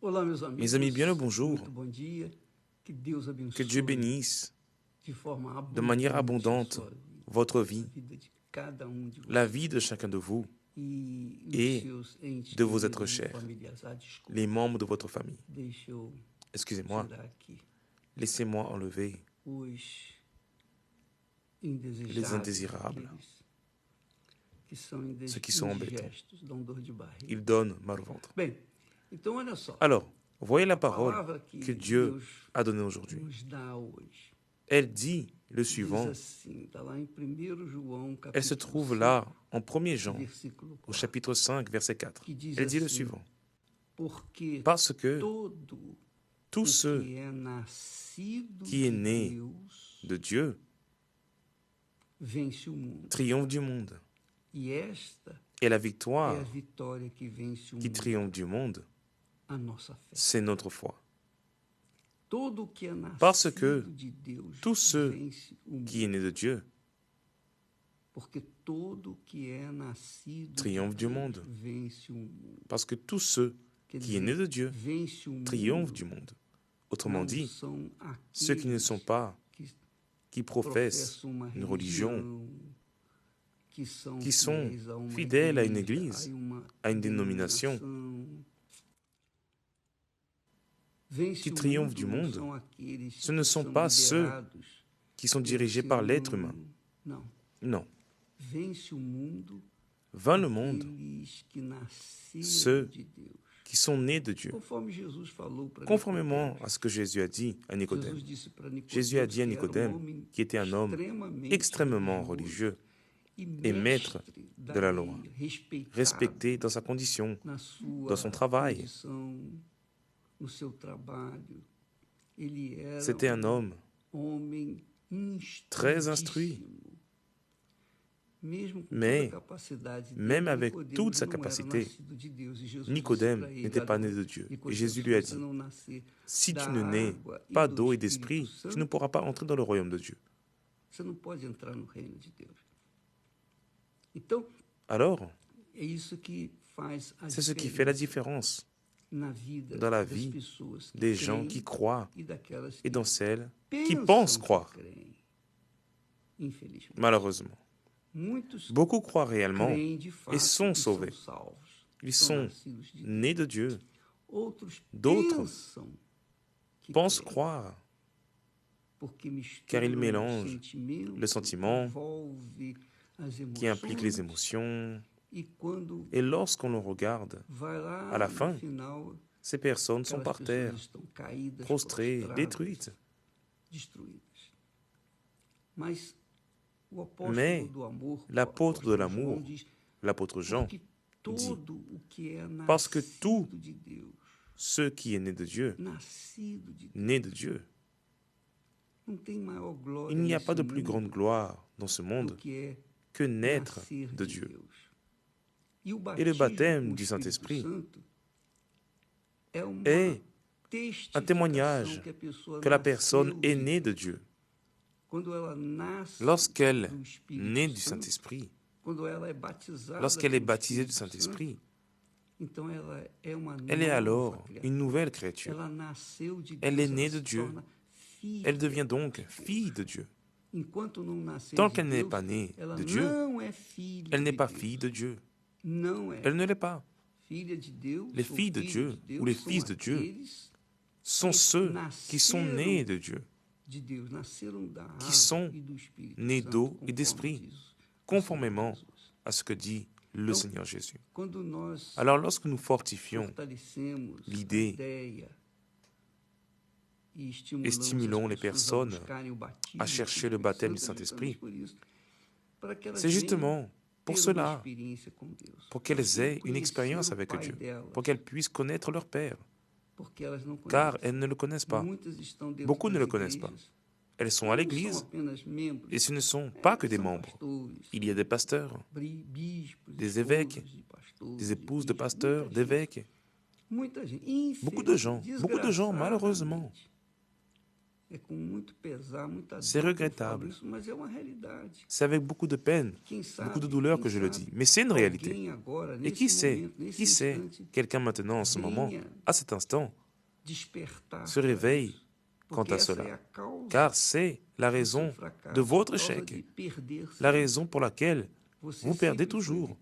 Olá, meus Mes amis, bien le amigos. bonjour. Muito bom dia. Que Deus Que Dieu abençoe bénisse de forma de manière abundante a abondante sua vida, votre a vie, vida de cada de la vocês vie de chacun de vous e os et seus entes de vos êtres queridos e chers, familiares. Desculpa, les membres de votre famille. deixa eu Excusez-moi, tirar aqui laissez-moi enlever os les indesejáveis, indésirables, aqueles que são ceux qui sont embêtants. indigestos, dão dor de barriga. Ils donnent mal au ventre. Bem, então olha só, Alors, voyez la a parole palavra que que Dieu Deus a donnée aujourd'hui. nos dá hoje Elle dit le diz suivant. assim, está lá em 1 João, Elle se capítulo trouve 5, là en 1er Jean, versículo au 4, chapitre 5, verset 4. que diz Elle dit le assim, suivant. porque Parce que todo tous o ceux que é nascido qui est de né Deus de Dieu vence o mundo. triomphent du monde. E esta Et la é a victoire vitória que vence o qui mundo, triomphe du monde, a nossa fé. c'est notre foi. Todo o que é nascido Parce que de Deus tous ceux vence o mundo. qui est né de Dieu Porque todo o que é nascido triomphe de du Deus monde. vence o mundo. Parce que tous ceux Quer qui est dizer, né de Dieu vence o mundo triomphent du monde. Autrement não dit, são ceux qui ne sont aqueles pas, que qui professent professam uma une religion, religião, que são sont fiéis a uma fidèles à une igreja, église, à une dénomination, Vence qui o triomphent du não monde, são aqueles ce ne que sont são pas ceux liderados qui sont pelo dirigés ser par l'être humano. humain. Não. Non. Vence o mundo Vainc le monde, aqueles que nasceram ceux de Deus. qui sont nés de Dieu. Conforme Jesus falou para Conformément à ce que Jésus a dit à Nicodème. Jesus disse para Nicodemos, Jésus a dit à que era Nicodème, homem qui était un homme extrêmement religieux et maître de la loi, respecté dans sa condition, na sua dans son travail. condição, no seu trabalho. Ele era C'était un homme homem très instruit, mesmo com mais toda a capacidade dele, même avec Nicodemos toute sa não era capacité, nascido de Deus. E Jesus Nicodème disse para ele, n'était pas né olha, de Dieu. Et Nicodemos, Jésus lui a se você dit, não nascer si da tu ne nais água e pas do d'eau et Espírito d'esprit, tu Santo, ne pourras pas entrer dans le royaume de Dieu. você não pode entrar no reino de Deus. Então, Alors, é isso que faz a c'est ce qui fait la diferença différence na vida dans la das vie pessoas que des gens creem qui croient e daquelas et que dans celles qui pensam pensent que croire. creem. Infelizmente. Malheureusement, Muitos beaucoup croient réellement creem de fato et sont e sauvés. são salvos. Ils São sont nascidos de Deus. nés de Dieu, Outros d'autres pensam que pensent creem, croire, porque misturam car ils o mélangent sentimento, le sentiment envolve as qui implique les emoções, émotions. e quando Et lorsqu'on le regarde, vai lá à la no fin, final, ces personnes sont aquelas par terre, pessoas estão caídas, prostrées, prostradas, détruites. destruídas. Mas o apóstolo Mais do amor, l'apôtre o de apóstolo l'amour, João diz, l'apôtre Jean, porque todo o que é parce que tout nascido de Deus, ce qui est né de Dieu, nascido de Deus, né de Dieu, não tem maior glória il n'y a nesse pas de plus mundo grande gloire dans ce do monde que é que naître nascer de Dieu. Deus. E o Et le batismo baptême com o du Espírito Saint-Esprit Santo é uma est un testificação témoignage que a pessoa que la nasceu personne est de née de Deus. Dieu. Quando ela nasce Lorsqu'elle do Espírito naît du Santo, Saint-Esprit, quando ela é batizada lorsqu'elle est pelo baptisée du Espírito Saint-Esprit, Santo, então ela é uma elle est nova alors criatura. une nouvelle créature. Ela nasceu de Deus, Elle est ela née se de Dieu. torna filha. Elle devient donc fille de Dieu. Enquanto não nasceu Tant de qu'elle n'est Deus, pas née ela de Dieu, não é filha elle n'est de pas Deus. fille de Dieu. Não é. Elle ne l'est pas. Filha de Deus, Les ou filles de filhos Dieu Deus ou les são fils de Dieu aqueles Sont que ceux qui sont nasceram nés de Dieu, de Deus, nasceram da água sont e do Espírito nés Santo, d'eau et conforme d'esprit, diz o Senhor conformément Jesus. à ce que dit le Donc, Seigneur Jésus. Quando nós Alors lorsque nous fortifions fortalecemos a l'idée ideia e et stimulons les pessoas personnes a buscarem o batismo à do chercher le Espírito baptême du Santo, Saint-Esprit, justamente por isso, para que elas c'est venham justement pour ter uma cela, experiência com Deus, pour qu'elles aient une conhecer expérience o avec Pai Dieu, delas, pour qu'elles puissent connaître leur Père, porque elas não car conhecem. elles ne le connaissent pas. Muitas estão dentro Beaucoup ne das le connaissent pas. igrejas, Elles sont à não l'église são apenas membros, et ce ne sont pas que des são membres. pastores, Il y a des pasteurs, bispos, des esposas évêques, de pastores, des épouses de bispos, pasteurs, d'évêques, muita gente, beaucoup de gens, desgraçadamente, malheureusement, C'est regrettable. C'est avec beaucoup de peine, beaucoup de douleur que je le dis. Mais c'est une réalité. Et qui sait, quelqu'un maintenant, en ce moment, à cet instant, se réveille quant à cela. Car c'est la raison de votre échec, la raison pour laquelle vous perdez toujours.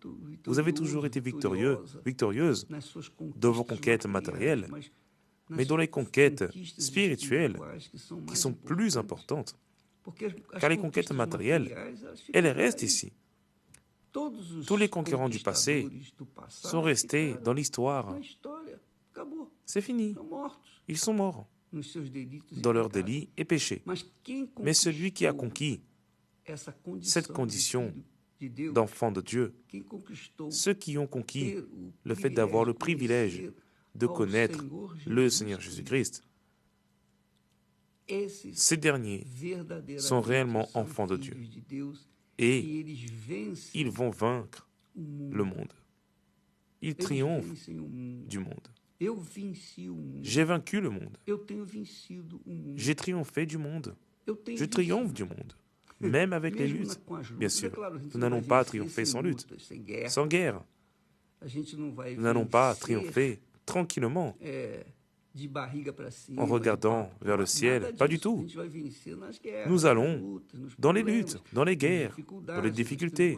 Vous avez toujours été victorieuse dans vos conquêtes matérielles, mais dans les conquêtes spirituelles qui sont plus importantes. Car les conquêtes matérielles, elles restent ici. Tous les conquérants du passé sont restés dans l'histoire. C'est fini. Ils sont morts dans leurs délits et péchés. Mais celui qui a conquis cette condition d'enfant de Dieu, ceux qui ont conquis le fait d'avoir le privilège de connaître le Seigneur Jésus-Christ, ces derniers sont réellement enfants de Dieu et ils vont vaincre le monde. Ils triomphent du monde. J'ai vaincu le monde. J'ai triomphé du monde. Je triomphe du monde, même avec les luttes. Bien sûr, nous n'allons pas triompher sans lutte, sans guerre. Nous n'allons pas triompher tranquillement en regardant vers le ciel. Pas du tout. Nous allons dans les luttes, dans les guerres, dans les difficultés,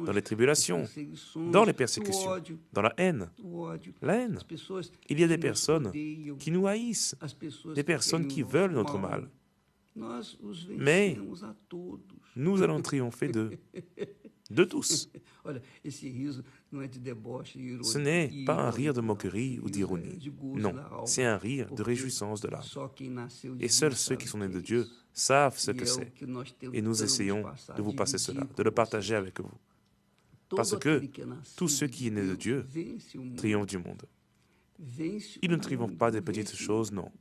dans les tribulations, dans les persécutions, dans la haine. La haine. Il y a des personnes qui nous haïssent, des personnes qui veulent notre mal. Mais nous allons triompher de tous. Ce n'est pas un rire de moquerie ou d'ironie. Non, c'est un rire de réjouissance de l'âme. Et seuls ceux qui sont nés de Dieu savent ce que c'est. Et nous essayons de vous passer cela, de le partager avec vous. Parce que tous ceux qui sont nés de Dieu triomphent du monde. Ils ne triomphent pas des petites choses, non.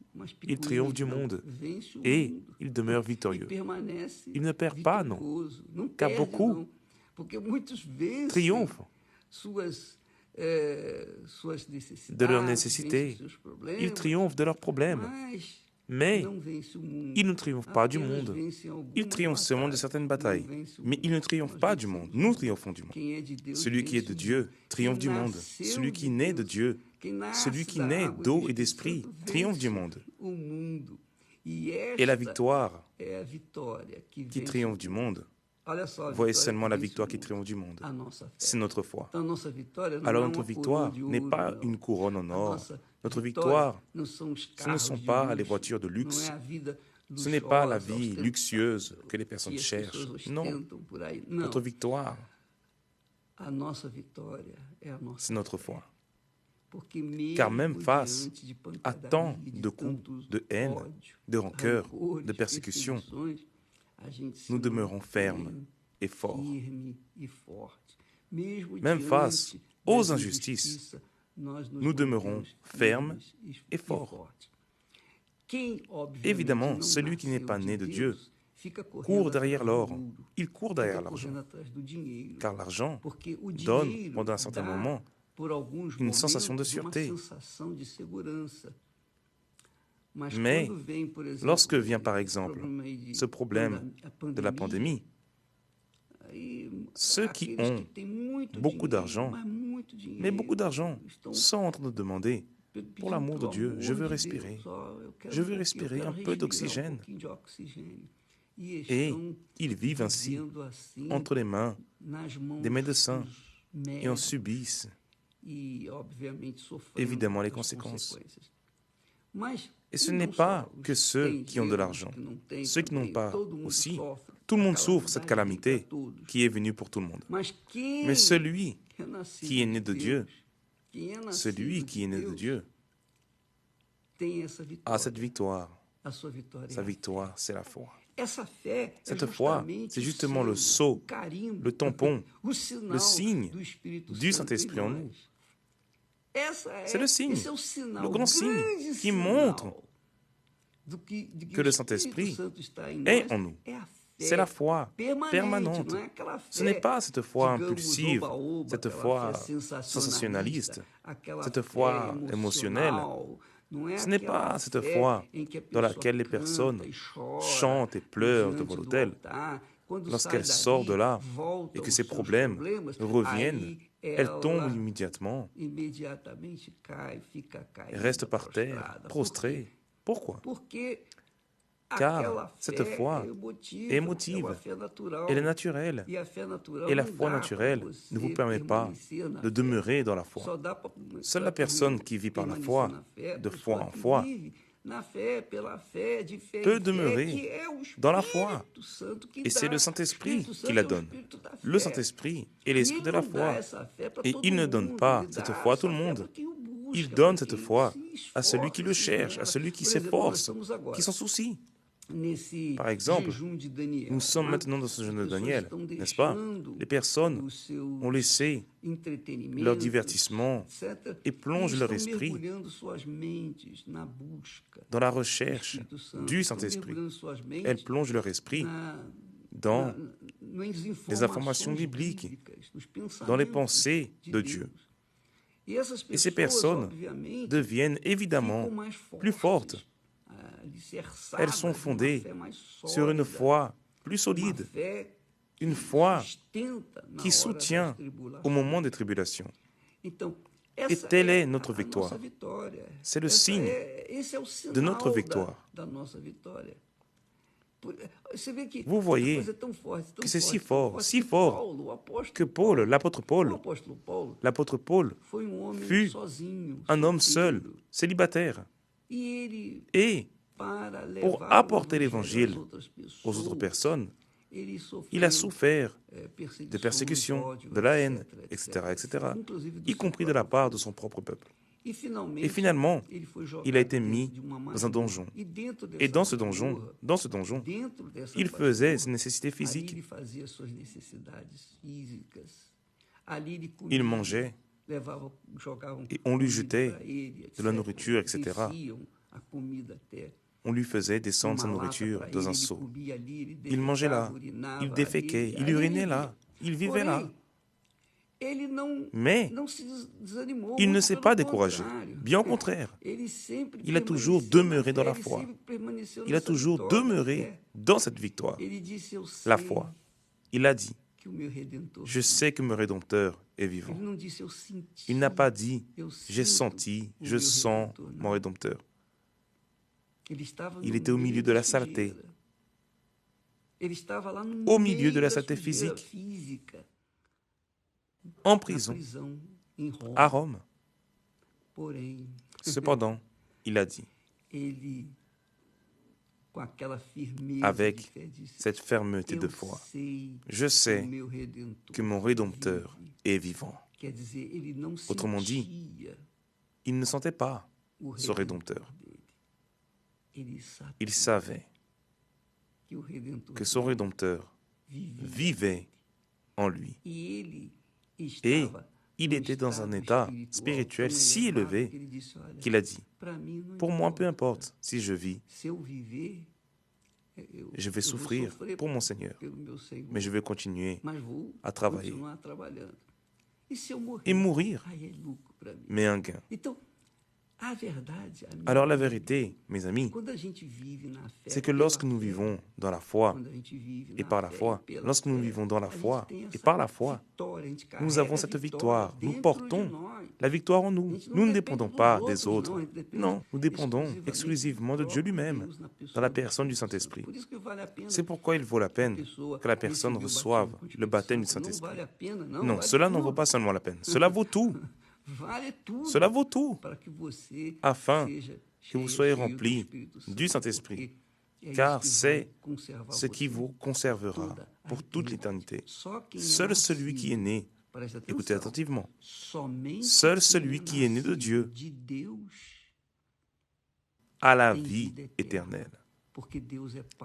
Ils triomphent du monde et ils demeurent victorieux. Ils ne perdent pas, non. Car beaucoup triomphent de leurs nécessités. Ils triomphent de leurs problèmes. Mais ils ne triomphent pas du monde. Ils triomphent seulement de certaines batailles, mais ils ne triomphent pas du monde. Nous triomphons du monde. Celui qui est de Dieu triomphe du monde. Celui qui naît de Dieu, celui qui naît d'eau et d'esprit, triomphe du monde. Et la victoire qui triomphe du monde, voyez seulement la victoire qui triomphe du monde. C'est notre foi. Alors notre victoire n'est pas une couronne en or. Notre victoire, ce ne sont pas les voitures de luxe. Ce n'est pas la vie luxueuse que les personnes cherchent. Non. Notre victoire, c'est notre foi. Car même face à tant de coups de haine, de rancœur, de persécution, nous demeurons fermes et forts. Même face aux injustices, nous demeurons fermes et forts. Évidemment, celui qui n'est pas né de Dieu court derrière l'or, il court derrière l'argent, car l'argent donne, pendant un certain moment, une sensation de sûreté. Mais lorsque vient, par exemple, ce problème de la pandémie, ceux qui ont beaucoup d'argent, mais beaucoup d'argent, sont en train de demander, pour l'amour de Dieu, je veux respirer un peu d'oxygène. Et ils vivent ainsi, entre les mains des médecins, et en subissent évidemment les conséquences. Et ce n'est pas que ceux qui ont de l'argent, ceux qui n'ont pas aussi. Tout le monde souffre cette calamité qui est venue pour tout le monde. Mais celui qui est né de Dieu, celui qui est né de Dieu, a cette victoire. Sa victoire, c'est la foi. Cette foi, c'est justement le sceau, le tampon, le signe du Saint-Esprit en nous. C'est le signe, le grand signe qui montre que le Saint-Esprit est en nous. C'est la foi permanente. Ce n'est pas cette foi impulsive, cette foi sensationnaliste, cette foi émotionnelle, Ce n'est pas cette foi dans laquelle les personnes chantent et pleurent devant l'autel. Lorsqu'elle sort de là et que ses problèmes reviennent, elle tombe immédiatement et reste par terre, prostrée. Pourquoi? Car cette foi est émotive, elle est naturelle. Et la foi naturelle ne vous permet pas de demeurer dans la foi. Seule la personne qui vit par la foi, de foi en foi, peut demeurer dans la foi. Et c'est le Saint-Esprit qui la donne. Le Saint-Esprit est l'esprit de la foi. Et il ne donne pas cette foi à tout le monde. Il donne cette foi à celui qui le cherche, à celui qui s'efforce, qui s'en soucie. Par exemple, nous sommes maintenant dans ce jeûne de Daniel, n'est-ce pas? Les personnes ont laissé leur divertissement et plongent leur esprit dans la recherche du Saint-Esprit. Elles plongent leur esprit dans les informations bibliques, dans les pensées de Dieu. Et ces personnes deviennent évidemment plus fortes. Elles sont fondées sur une foi plus solide, une foi qui soutient au moment des tribulations. Et telle est notre victoire. C'est le signe de notre victoire. Vous voyez que c'est si fort que Paul, l'apôtre Paul, fut un homme seul, célibataire. Et pour apporter l'évangile aux autres personnes, il a souffert de persécutions, de la haine, etc., y compris de la part de son propre peuple. Et finalement, il a été mis dans un donjon. Et dans ce donjon, il faisait ses nécessités physiques. Il mangeait, et on lui jetait de la nourriture, etc. On lui faisait descendre sa nourriture dans un seau. Il mangeait là, il déféquait, il urinait là, il vivait là. Mais il ne s'est pas découragé. Bien au contraire, il a toujours demeuré dans la foi. Il a toujours demeuré dans cette victoire. La foi. Il a dit, je sais que mon Rédempteur est vivant. Il n'a pas dit, j'ai senti, je sens mon Rédempteur. Il était au milieu de la saleté, au milieu de la saleté physique, en prison, à Rome. Cependant, il a dit, avec cette fermeté de foi, je sais que mon Rédempteur est vivant. Autrement dit, il ne sentait pas son Rédempteur. Il savait que son Rédempteur vivait en lui. Et il était dans un état spirituel si élevé qu'il a dit, pour moi, peu importe si je vis, je vais souffrir pour mon Seigneur, mais je vais continuer à travailler et mourir, mais un gain. Alors la vérité, mes amis, c'est que lorsque nous vivons dans la foi et par la foi, lorsque nous vivons dans la foi et par la foi, nous avons cette victoire. Nous portons la victoire en nous. Nous ne dépendons pas des autres. Non, nous dépendons exclusivement de Dieu lui-même, dans la personne du Saint-Esprit. C'est pourquoi il vaut la peine que la personne reçoive le baptême du Saint-Esprit. Non, cela n'en vaut pas seulement la peine. Cela vaut tout. Cela vaut tout, afin que vous soyez remplis du Saint-Esprit, car c'est ce qui vous conservera pour toute l'éternité. Seul celui qui est né, écoutez attentivement, seul celui qui est né de Dieu a la vie éternelle.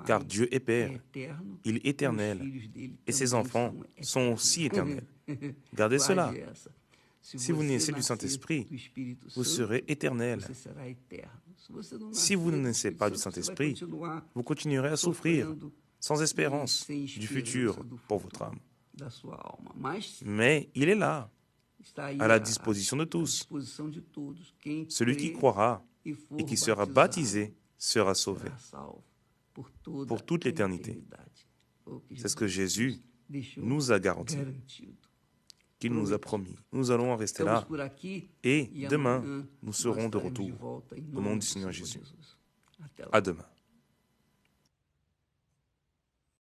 Car Dieu est Père, il est éternel, et ses enfants sont aussi éternels. Gardez cela. Si vous naissez du Saint-Esprit, vous serez éternel. Si vous ne naissez pas du Saint-Esprit, vous continuerez à souffrir sans espérance du futur pour votre âme. Mais il est là, à la disposition de tous. Celui qui croira et qui sera baptisé sera sauvé pour toute l'éternité. C'est ce que Jésus nous a garanti, qu'il nous a promis. Nous allons en rester là et demain, nous serons de retour au nom du Seigneur Jésus. À demain.